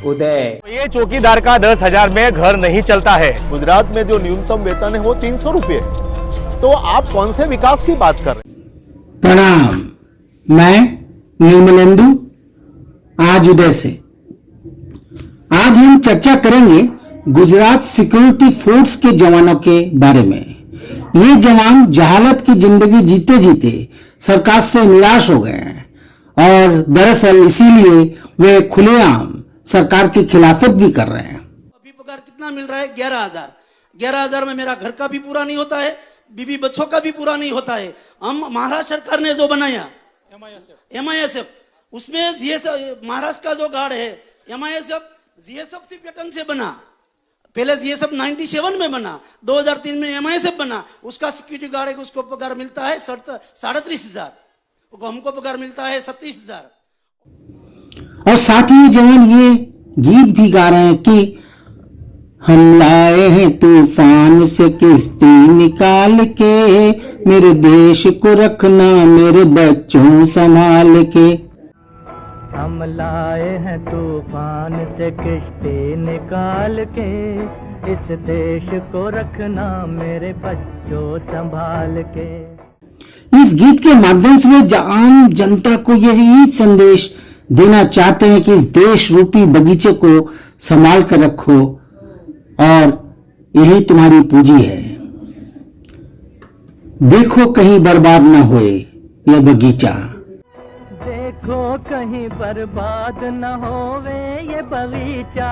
उदय। ये चौकीदार का 10,000 में घर नहीं चलता है। गुजरात में जो न्यूनतम वेतन है वो 300 रुपये। तो आप कौन से विकास की बात कर रहे हैं? प्रणाम, मैं निर्मलेंदु आज उदय से। आज हम चर्चा करेंगे गुजरात सिक्योरिटी फोर्स के जवानों के बारे में। ये जवान जहालत की जिंदगी जीते जीते सरकार से निराश हो गए हैं और दरअसल इसीलिए वे खुलेआम सरकार की खिलाफत भी कर रहे हैं। अभी पगार कितना मिल रहा है? 11,000। 11,000 में मेरा घर का भी पूरा नहीं होता है, बीबी बच्चों का भी पूरा नहीं होता है। हम महाराष्ट्र सरकार ने जो बनाया MISF, उसमें महाराष्ट्र का जो गार्ड है MISF GSF पैटर्न से बना। पहले GSF 97 में बना, 2003 में MISF बना। उसका सिक्योरिटी गार्ड है, उसको पगार मिलता है 37,500। हमको पगार मिलता है 37,000। और साथ ही जवान ये गीत भी गा रहे हैं कि हम लाए हैं तूफान से किश्ती निकाल के, मेरे देश को रखना मेरे बच्चों संभाल के। हम लाए हैं तूफान से किश्ती निकाल के, इस देश को रखना मेरे बच्चों संभाल के। इस गीत के माध्यम से वे आम जनता को यही संदेश देना चाहते हैं कि इस देश रूपी बगीचे को संभाल कर रखो और यही तुम्हारी पूंजी है। देखो कहीं बर्बाद ना होए यह बगीचा, देखो कहीं बर्बाद न होवे ये बगीचा,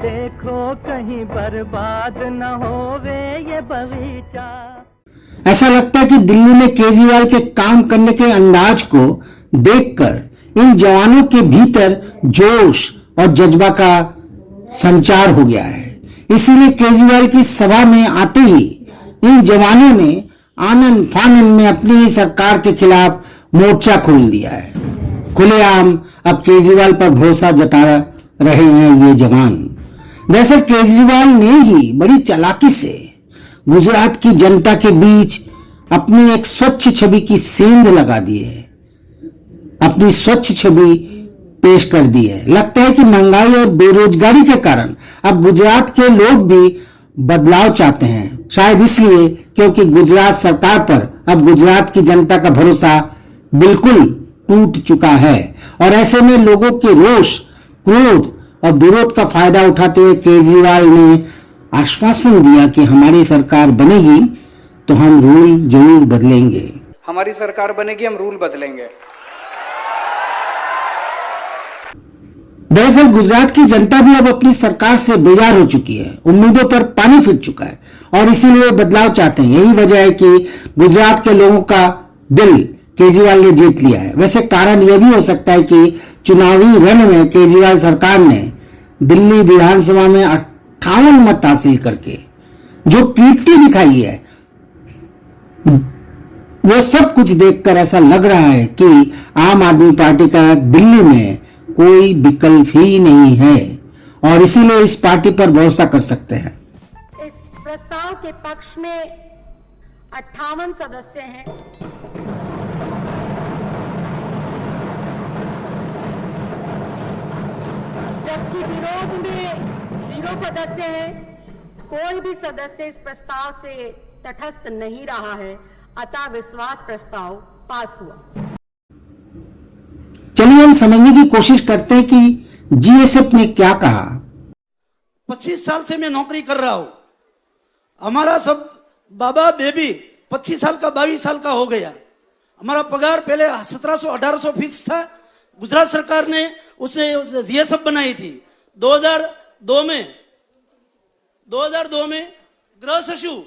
देखो कहीं बर्बाद न होवे ये बगीचा। ऐसा लगता है कि दिल्ली में केजरीवाल के काम करने के अंदाज को देखकर इन जवानों के भीतर जोश और जज्बा का संचार हो गया है। इसीलिए केजरीवाल की सभा में आते ही इन जवानों ने आनन फानन में अपनी ही सरकार के खिलाफ मोर्चा खोल दिया है। खुलेआम अब केजरीवाल पर भरोसा जता रहे हैं ये जवान। दरअसल केजरीवाल ने ही बड़ी चालाकी से गुजरात की जनता के बीच अपनी एक स्वच्छ छवि की सेंध लगा दी है, अपनी स्वच्छ छवि पेश कर दी है। लगता है कि महंगाई और बेरोजगारी के कारण अब गुजरात के लोग भी बदलाव चाहते हैं। शायद इसलिए क्योंकि गुजरात सरकार पर अब गुजरात की जनता का भरोसा बिल्कुल टूट चुका है और ऐसे में लोगों के रोष, क्रोध और विरोध का फायदा उठाते हुए केजरीवाल ने आश्वासन दिया कि हमारी सरकार बनेगी तो हम रूल जरूर बदलेंगे। हमारी सरकार बनेगी, हम रूल बदलेंगे। दरअसल गुजरात की जनता भी अब अपनी सरकार से बेजार हो चुकी है, उम्मीदों पर पानी फिर चुका है और इसीलिए बदलाव चाहते हैं। यही वजह है कि गुजरात के लोगों का दिल केजरीवाल ने जीत लिया है। वैसे कारण यह भी हो सकता है कि चुनावी रण में केजरीवाल सरकार ने दिल्ली विधानसभा में 58 मत हासिल करके जो कीर्ति दिखाई है, वो सब कुछ देखकर ऐसा लग रहा है कि आम आदमी पार्टी का दिल्ली में कोई विकल्प ही नहीं है और इसीलिए इस पार्टी पर भरोसा कर सकते हैं। इस प्रस्ताव के पक्ष में 58 सदस्य हैं, जबकि विरोध में 0 सदस्य हैं। कोई भी सदस्य इस प्रस्ताव से तटस्थ नहीं रहा है, अतः विश्वास प्रस्ताव पास हुआ। चलिए हम समझने की कोशिश करते हैं कि GSF ने क्या कहा। 25 साल से मैं नौकरी कर रहा हूं। हमारा सब बाबा बेबी 25 साल का 22 साल का हो गया। हमारा पगार पहले 1700-1800 फिक्स था। गुजरात सरकार ने उसे GSF बनाई थी। 2002 में गृह सचिव,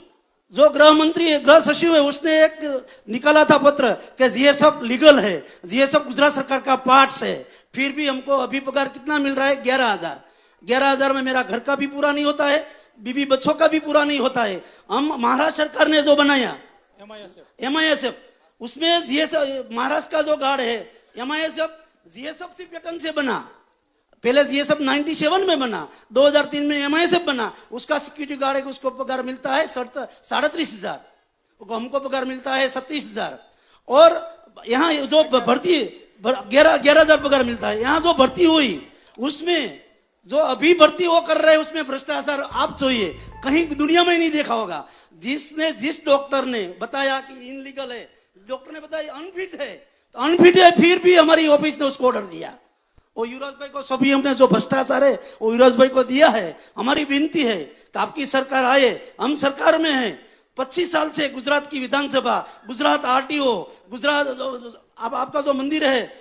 जो गृह मंत्री है, गृह सचिव है, उसने एक निकाला था पत्र कि GSF लीगल है, GSF गुजरात सरकार का पार्ट्स है। फिर भी हमको अभी पगार कितना मिल रहा है? 11,000। 11,000 में मेरा घर का भी पूरा नहीं होता है, बीबी बच्चों का भी पूरा नहीं होता है। हम महाराष्ट्र सरकार ने जो बनाया MISF, उसमें GSF महाराष्ट्र का जो गार्ड है MISF GSF पैटर्न से बना। पहले GSF 97 में बना, 2003 में MISF बना। उसका सिक्योरिटी गार्ड है, उसको पगार मिलता है 37,500। हमको पगार मिलता है 37,000। और यहाँ जो भर्ती 11,000 पगार मिलता है। यहाँ जो भर्ती हुई उसमें जो अभी भर्ती वो कर रहे हैं उसमें भ्रष्टाचार आप चाहिए कहीं दुनिया में नहीं देखा होगा। जिस डॉक्टर ने बताया कि इनलीगल है, डॉक्टर ने बताया अनफिट है, तो अनफिट है फिर भी हमारी ऑफिस ने उसको ऑर्डर दिया। वो युवराज भाई को सभी हमने जो भ्रष्टाचार है वो युवराज भाई को दिया है। हमारी विनती है कि आपकी सरकार आए, हम सरकार में हैं। 25 साल से गुजरात की विधानसभा, गुजरात आरटीओ, गुजरात आपका जो मंदिर है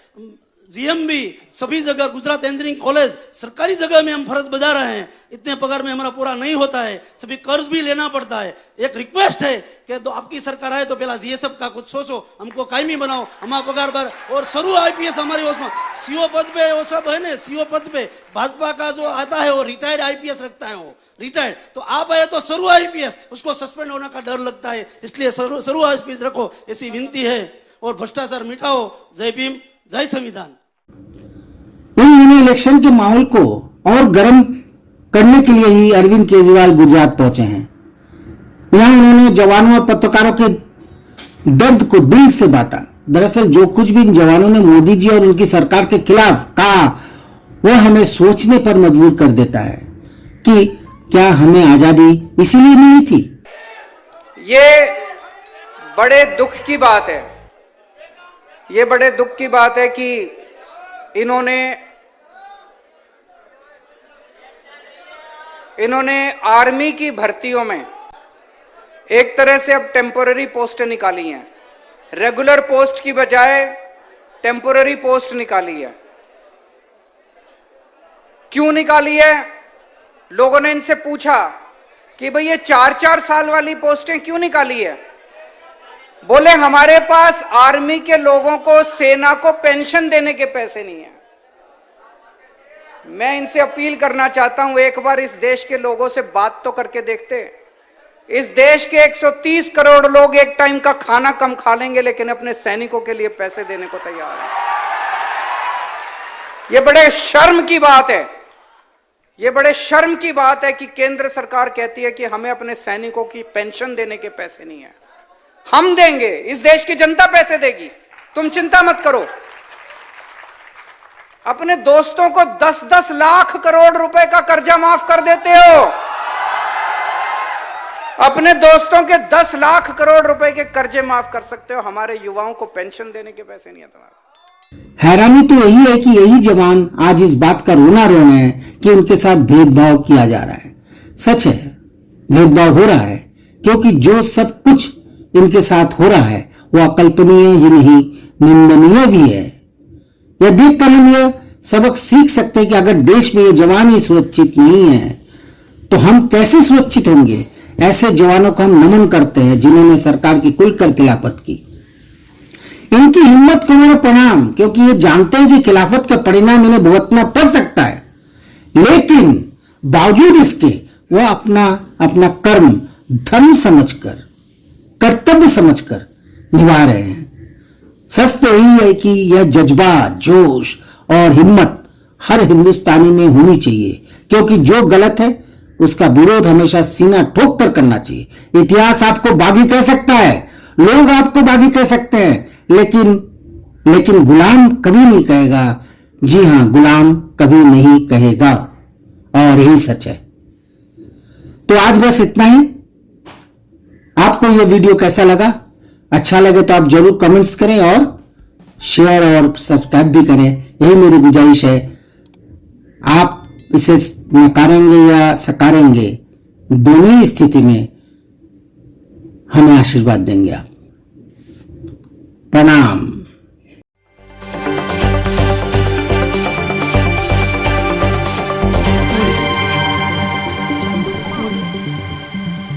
जीएमबी, सभी जगह गुजरात इंजीनियरिंग कॉलेज, सरकारी जगह में हम फर्ज बजा रहे हैं। इतने पगार में हमारा पूरा नहीं होता है, सभी कर्ज भी लेना पड़ता है। एक रिक्वेस्ट है कि तो आपकी सरकार आए तो पहला जीएसएफ का कुछ सोचो, हमको कायमी बनाओ, हमारा पगार पर। और सरू आईपीएस हमारे उसमें सीओ पद पे वो सब है ना, सीओ पद पे भाजपा का जो आता है वो रिटायर्ड आईपीएस रखता है, वो रिटायर्ड। तो आप आए तो सरू आईपीएस, उसको सस्पेंड होने का डर लगता है, इसलिए सरू आईपीएस रखो, ऐसी विनती है। और भ्रष्टाचार मिटाओ। जय भीम, जय संविधान। इन दिनों इलेक्शन के माहौल को और गर्म करने के लिए ही अरविंद केजरीवाल गुजरात पहुंचे हैं। यहां उन्होंने जवानों और पत्रकारों के दर्द को दिल से बांटा। दरअसल जो कुछ भी इन जवानों ने मोदी जी और उनकी सरकार के खिलाफ कहा वह हमें सोचने पर मजबूर कर देता है कि क्या हमें आजादी इसीलिए मिली थी। ये बड़े दुख की बात है, ये बड़े दुख की बात है कि इन्होंने आर्मी की भर्तियों में एक तरह से अब टेम्पोररी पोस्टें निकाली हैं। रेगुलर पोस्ट की बजाय टेम्पोररी पोस्ट निकाली है। क्यों निकाली है? लोगों ने इनसे पूछा कि भाई ये 4-4 साल वाली पोस्टें क्यों निकाली है? बोले हमारे पास आर्मी के लोगों को, सेना को पेंशन देने के पैसे नहीं है। मैं इनसे अपील करना चाहता हूं, एक बार इस देश के लोगों से बात तो करके देखते। इस देश के 130 करोड़ लोग एक टाइम का खाना कम खा लेंगे, लेकिन अपने सैनिकों के लिए पैसे देने को तैयार हैं। यह बड़े शर्म की बात है, यह बड़े शर्म की बात है कि केंद्र सरकार कहती है कि हमें अपने सैनिकों की पेंशन देने के पैसे नहीं है। हम देंगे, इस देश की जनता पैसे देगी, तुम चिंता मत करो। अपने दोस्तों को 10-10 लाख करोड़ रुपए का कर्जा माफ कर देते हो। अपने दोस्तों के 10 लाख करोड़ रुपए के कर्जे माफ कर सकते हो, हमारे युवाओं को पेंशन देने के पैसे नहीं है तुम्हारे। हैरानी तो यही है कि यही जवान आज इस बात का रोना रो रहे हैं कि उनके साथ भेदभाव किया जा रहा है। सच है, भेदभाव हो रहा है, क्योंकि जो सब कुछ इनके साथ हो रहा है वो अकल्पनीय ही नहीं, निंदनीय भी है। यह देखकर हम यह सबक सीख सकते हैं कि अगर देश में ये जवान ही सुरक्षित नहीं है तो हम कैसे सुरक्षित होंगे। ऐसे जवानों को हम नमन करते हैं जिन्होंने सरकार की खुलकर खिलाफत की। इनकी हिम्मत को मेरा प्रणाम, क्योंकि ये जानते हैं कि खिलाफत का परिणाम इन्हें भुगतना पड़ सकता है, लेकिन बावजूद इसके वह अपना कर्म धर्म समझकर, कर्तव्य समझकर निभा रहे हैं। सच तो यही है कि यह जज्बा, जोश और हिम्मत हर हिंदुस्तानी में होनी चाहिए, क्योंकि जो गलत है उसका विरोध हमेशा सीना ठोक कर करना चाहिए। इतिहास आपको बागी कह सकता है, लोग आपको बागी कह सकते हैं, लेकिन गुलाम कभी नहीं कहेगा। जी हां, गुलाम कभी नहीं कहेगा, और यही सच है। तो आज बस इतना ही। आपको यह वीडियो कैसा लगा? अच्छा लगे तो आप जरूर कमेंट्स करें और शेयर और सब्सक्राइब भी करें, यही मेरी गुजारिश है। आप इसे नकारेंगे या सकारेंगे, दोनों ही स्थिति में हमें आशीर्वाद देंगे आप। प्रणाम।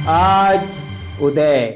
आज उदय